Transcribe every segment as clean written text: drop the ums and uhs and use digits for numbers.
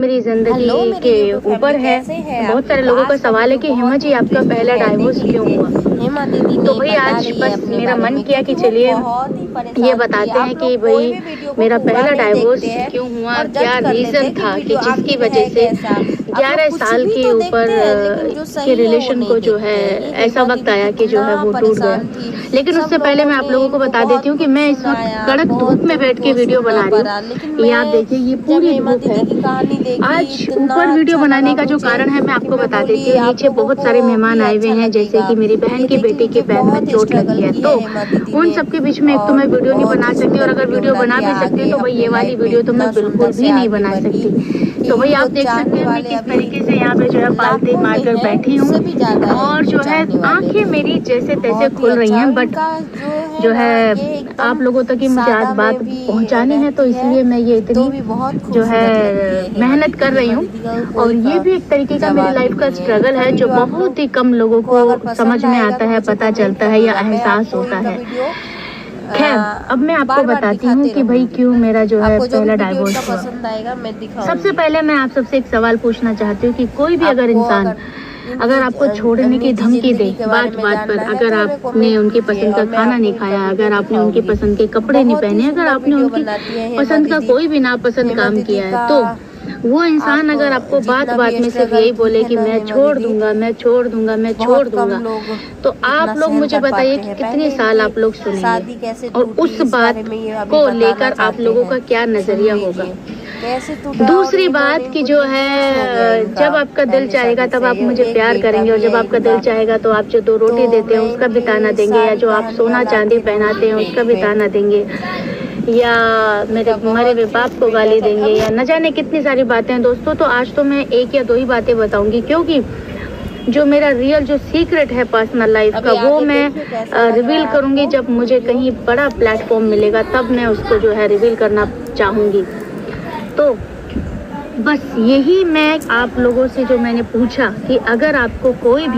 मेरी जिंदगी के ऊपर है। बहुत सारे लोगों का सवाल है कि हेमा जी आपका पहला डाइवोर्स क्यों हुआ। हेमा दीदी तो भाई आज बस मेरा मन किया कि चलिए ये बताते हैं कि भाई मेरा पहला डाइवोर्स क्यों हुआ, क्या रीज़न था कि जिसकी वजह से 11 साल के ऊपर के रिलेशन को जो है ऐसा वक्त आया कि जो है वो टूट गया। लेकिन उससे पहले मैं आप लोगों को बता देती हूँ कि मैं इस वक्त कड़क धूप में बैठ के वीडियो बना रही हूँ। ये आप देखिए, ये पूरी धूप है। आज ऊपर वीडियो बनाने का जो कारण है मैं आपको बता देती हूँ। नीचे बहुत सारे मेहमान आए हुए हैं, जैसे कि मेरी बहन की बेटी के पैर में चोट लगी है, तो उन सबके बीच में एक तो मैं वीडियो नहीं बना सकती, और अगर वीडियो बना भी सकती तो भाई ये वाली वीडियो तो मैं बिल्कुल भी नहीं बना सकती। तो भाई आप देख सकते हैं मैं किस तरीके से यहाँ पे जो है पालते मारकर बैठी हूँ, और जो है आंखें मेरी जैसे तैसे खुल रही हैं, बट जो है आप लोगों तक ही मुझे आज बात पहुँचानी है, तो इसलिए मैं ये इतनी जो है मेहनत कर रही हूँ। और ये भी एक तरीके का मेरी लाइफ का स्ट्रगल है जो बहुत ही कम लोगों को समझ में आता है, पता चलता है या एहसास होता है। खैर, अब मैं आपको बताती हूँ कि भाई क्यों मेरा जो है पहला डाइवोर्स हुआ। सबसे पहले मैं आप सबसे एक सवाल पूछना चाहती हूँ कि कोई भी अगर इंसान अगर आपको छोड़ने की धमकी दे बात बात पर, अगर आपने उनकी पसंद का खाना नहीं खाया, अगर आपने उनकी पसंद के कपड़े नहीं पहने, अगर आपने उनकी पसंद का कोई भी नापसंद काम किया है, तो वो इंसान अगर आपको बात बात में सिर्फ यही बोले कि मैं छोड़ दूंगा, मैं छोड़ दूंगा, मैं छोड़ दूंगा, तो आप लोग मुझे बताइए कि कितने साल आप लोग सुनेंगे, और उस बात को लेकर आप लोगों का क्या नजरिया होगा। दूसरी बात कि जो है जब आपका दिल चाहेगा तब आप मुझे प्यार करेंगे, और जब आपका दिल चाहेगा तो आप जो 2 रोटी देते हैं उसका भी ताना देंगे, या जो आप सोना चांदी पहनाते हैं उसका भी ताना देंगे, या मेरे मरे हुए बाप को गाली देंगे, या न जाने कितनी सारी बातें हैं दोस्तों। तो आज तो मैं 1 या 2 ही बातें बताऊंगी, क्योंकि जो मेरा रियल जो सीक्रेट है पर्सनल लाइफ का वो मैं रिवील करूंगी जब मुझे कहीं बड़ा प्लेटफॉर्म मिलेगा, तब मैं उसको जो है रिवील करना चाहूँगी। तो बस यही मैं आप लोगों से जो मैंने पूछा कि अगर आपको कोई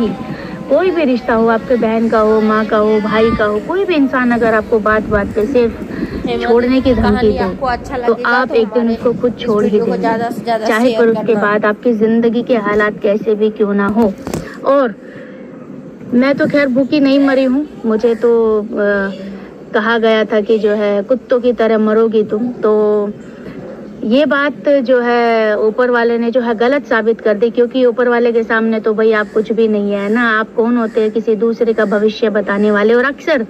भी रिश्ता हो, आपके बहन का हो, माँ का हो, भाई का हो, कोई भी इंसान अगर आपको बात बात पे सिर्फ छोड़ने की धमकी दे, तो आप एक दिन उसको खुद छोड़ ही देंगे, चाहे पर उसके बाद आपकी जिंदगी के हालात कैसे भी क्यों ना हो। और मैं तो खैर भूखी नहीं मरी हूँ, मुझे तो कहा गया था कि जो है कुत्तों की तरह मरोगी तुम, तो ये बात जो है ऊपर वाले ने जो है गलत साबित कर दी, क्योंकि ऊपर वाले के सामने तो भाई आप कुछ भी नहीं है ना। आप कौन होते हैं किसी दूसरे का भविष्य बताने वाले। और अक्सर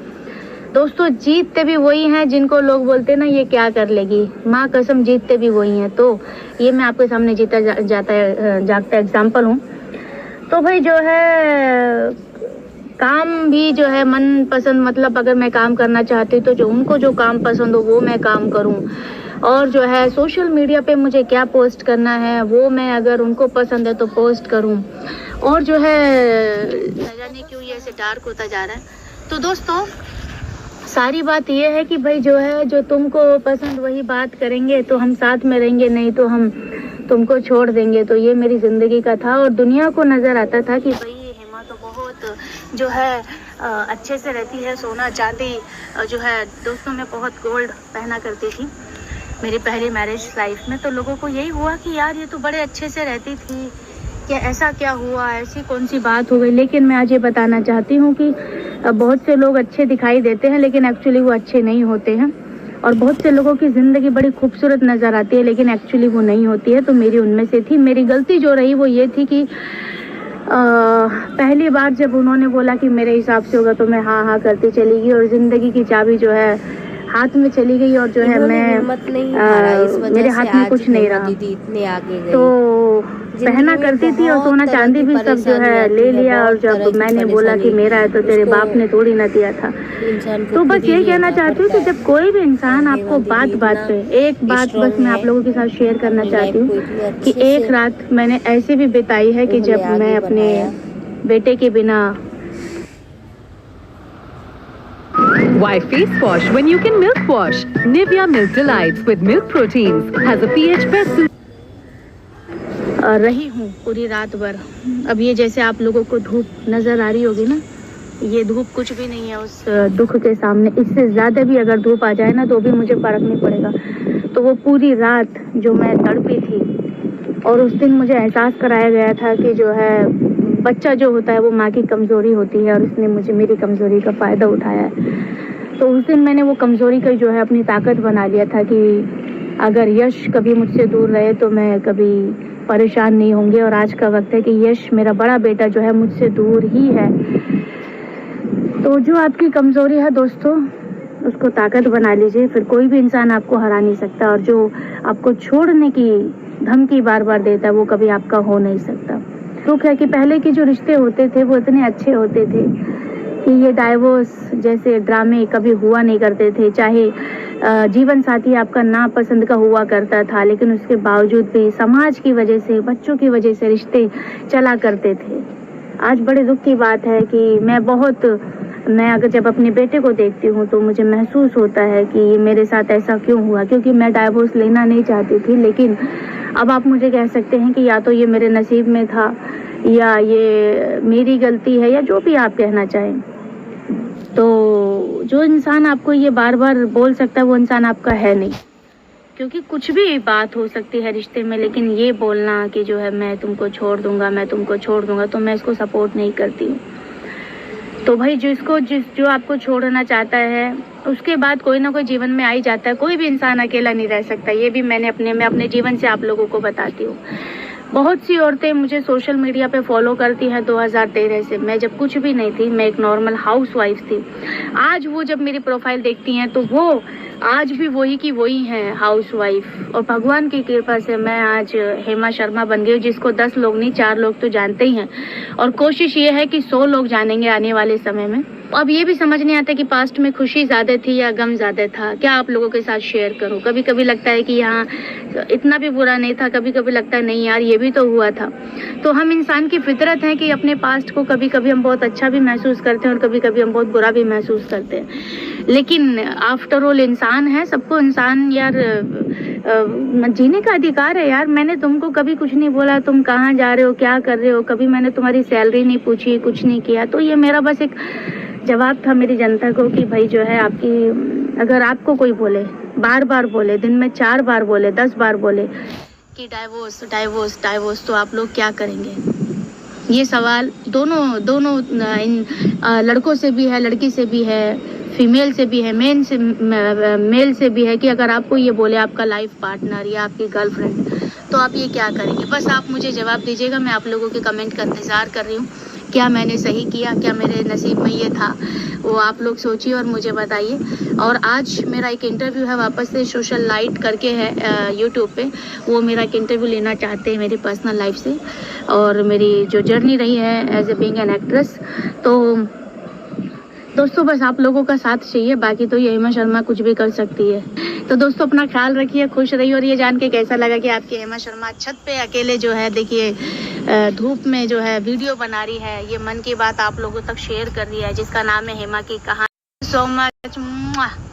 दोस्तों जीतते भी वही हैं जिनको लोग बोलते हैं ना ये क्या कर लेगी, माँ कसम जीतते भी वही हैं। तो ये मैं आपके सामने जीता जागता एग्जाम्पल हूँ। तो भाई जो है काम भी जो है मन पसंद, मतलब अगर मैं काम करना चाहती तो जो उनको जो काम पसंद हो वो मैं काम करूँ, और जो है सोशल मीडिया पे मुझे क्या पोस्ट करना है वो मैं अगर उनको पसंद है तो पोस्ट करूं, और जो है न जाने क्यों ये ऐसे डार्क होता जा रहा है। तो दोस्तों सारी बात ये है कि भाई जो है जो तुमको पसंद वही बात करेंगे तो हम साथ में रहेंगे, नहीं तो हम तुमको छोड़ देंगे। तो ये मेरी ज़िंदगी का था, और दुनिया को नज़र आता था कि भाई हेमा तो बहुत जो है अच्छे से रहती है, सोना चांदी जो है। दोस्तों मैं बहुत गोल्ड पहना करती थी मेरी पहली मैरिज लाइफ में, तो लोगों को यही हुआ कि यार ये तो बड़े अच्छे से रहती थी, क्या ऐसा क्या हुआ, ऐसी कौन सी बात हो गई। लेकिन मैं आज ये बताना चाहती हूँ कि बहुत से लोग अच्छे दिखाई देते हैं लेकिन एक्चुअली वो अच्छे नहीं होते हैं, और बहुत से लोगों की ज़िंदगी बड़ी खूबसूरत नज़र आती है लेकिन एक्चुअली वो नहीं होती है। तो मेरी उनमें से थी। मेरी गलती जो रही वो ये थी कि पहली बार जब उन्होंने बोला कि मेरे हिसाब से होगा तो मैं हाँ हाँ करती चली गई, और ज़िंदगी की चाबी जो है हाथ में चली गई, और जो है मैं मेरे हाथ में कुछ नहीं रहा। इतने आगे गई। तो पहना करती थी और सोना चांदी भी सब जो है ले लिया, और जब मैंने बोला कि मेरा है तो तेरे बाप ने थोड़ी ना दिया था। तो बस ये कहना चाहती हूँ कि जब कोई भी इंसान आपको बात बात पे, एक बात बस मैं आप लोगों के साथ शेयर करना चाहती हूँ कि एक रात मैंने ऐसी भी बिताई है कि जब मैं अपने बेटे के बिना Why face wash when you can milk wash? Nivea Milk Delights with milk proteins has a pH best रही हूँ पूरी रात भर। अब ये जैसे आप लोगों को धूप नज़र आ रही होगी ना, ये धूप कुछ भी नहीं है उस दुख के सामने। इससे ज़्यादा भी अगर धूप आ जाए ना तो भी मुझे फ़र्क नहीं पड़ेगा। तो वो पूरी रात जो मैं तड़पी थी और उस दिन मुझे एहसास कराया गया था कि जो है बच्चा जो होता है वो माँ की कमज़ोरी होती है, और उसने मुझे मेरी कमज़ोरी का फ़ायदा उठाया है। तो उस दिन मैंने वो कमज़ोरी का जो है अपनी ताकत बना लिया था कि अगर यश कभी मुझसे दूर रहे तो मैं कभी परेशान नहीं होंगे। और आज का वक्त है कि यश मेरा बड़ा बेटा जो है मुझसे दूर ही है। तो जो आपकी कमज़ोरी है दोस्तों, उसको ताकत बना लीजिए, फिर कोई भी इंसान आपको हरा नहीं सकता। और जो आपको छोड़ने की धमकी बार बार देता है वो कभी आपका हो नहीं सकता। दुख है कि पहले के जो रिश्ते होते थे वो इतने अच्छे होते थे कि ये डाइवोर्स जैसे ड्रामे कभी हुआ नहीं करते थे। चाहे जीवन साथी आपका नापसंद का हुआ करता था, लेकिन उसके बावजूद भी समाज की वजह से, बच्चों की वजह से रिश्ते चला करते थे। आज बड़े दुख की बात है कि मैं अगर जब अपने बेटे को देखती हूँ तो मुझे महसूस होता है कि ये मेरे साथ ऐसा क्यों हुआ, क्योंकि मैं डाइवोर्स लेना नहीं चाहती थी। लेकिन अब आप मुझे कह सकते हैं कि या तो ये मेरे नसीब में था या ये मेरी गलती है, या जो भी आप कहना चाहें। तो जो इंसान आपको ये बार बार बोल सकता है वो इंसान आपका है नहीं, क्योंकि कुछ भी बात हो सकती है रिश्ते में, लेकिन ये बोलना कि जो है मैं तुमको छोड़ दूंगा, मैं तुमको छोड़ दूंगा, तो मैं इसको सपोर्ट नहीं करती हूँ। तो भाई जो आपको छोड़ना चाहता है उसके बाद कोई ना कोई जीवन में आ ही जाता है। कोई भी इंसान अकेला नहीं रह सकता, ये भी मैं अपने जीवन से आप लोगों को बताती हूँ। बहुत सी औरतें मुझे सोशल मीडिया पे फॉलो करती हैं 2013 से। मैं जब कुछ भी नहीं थी, मैं एक नॉर्मल हाउसवाइफ थी। आज वो जब मेरी प्रोफाइल देखती हैं तो वो आज भी वही की वही हैं, हाउसवाइफ। और भगवान की कृपा से मैं आज हेमा शर्मा बन गई, जिसको 10 लोग नहीं 4 लोग तो जानते ही हैं, और कोशिश ये है कि 100 लोग जानेंगे आने वाले समय में। अब ये भी समझ नहीं आता कि पास्ट में खुशी ज़्यादा थी या गम ज़्यादा था। क्या आप लोगों के साथ शेयर करूं? कभी कभी लगता है कि यहाँ इतना भी बुरा नहीं था, कभी कभी लगता है नहीं यार ये भी तो हुआ था। तो हम इंसान की फितरत है कि अपने पास्ट को कभी कभी हम बहुत अच्छा भी महसूस करते हैं और कभी कभी हम बहुत बुरा भी महसूस करते हैं। लेकिन आफ्टर ऑल इंसान है, सबको इंसान यार जीने का अधिकार है यार। मैंने तुमको कभी कुछ नहीं बोला, तुम कहाँ जा रहे हो, क्या कर रहे हो, कभी मैंने तुम्हारी सैलरी नहीं पूछी, कुछ नहीं किया। तो ये मेरा बस एक जवाब था मेरी जनता को कि भाई जो है आपकी, अगर आपको कोई बोले, बार बार बोले, दिन में 4 बार बोले, 10 बार बोले कि डाइवोर्स डाइवोर्स डाइवोर्स, तो आप लोग क्या करेंगे? ये सवाल दोनों इन लड़कों से भी है, लड़की से भी है, फीमेल से भी है, मेल से भी है कि अगर आपको ये बोले आपका लाइफ पार्टनर या आपकी गर्लफ्रेंड, तो आप ये क्या करेंगे? बस आप मुझे जवाब दीजिएगा। मैं आप लोगों के कमेंट का इंतज़ार कर रही हूँ। क्या मैंने सही किया, क्या मेरे नसीब में ये था, वो आप लोग सोचिए और मुझे बताइए। और आज मेरा एक इंटरव्यू है, वापस से सोशल लाइट करके है यूट्यूब पे, वो मेरा एक इंटरव्यू लेना चाहते हैं मेरी पर्सनल लाइफ से और मेरी जो जर्नी रही है as a being an actress. तो दोस्तों बस आप लोगों का साथ चाहिए, बाकी तो ये हेमा शर्मा कुछ भी कर सकती है। तो दोस्तों अपना ख्याल रखिए, खुश रहिए। और ये जान के कैसा लगा कि आपकी हेमा शर्मा छत पे अकेले जो है देखिए धूप में जो है वीडियो बना रही है, ये मन की बात आप लोगों तक शेयर कर रही है, जिसका नाम है हेमा की कहानी। So much.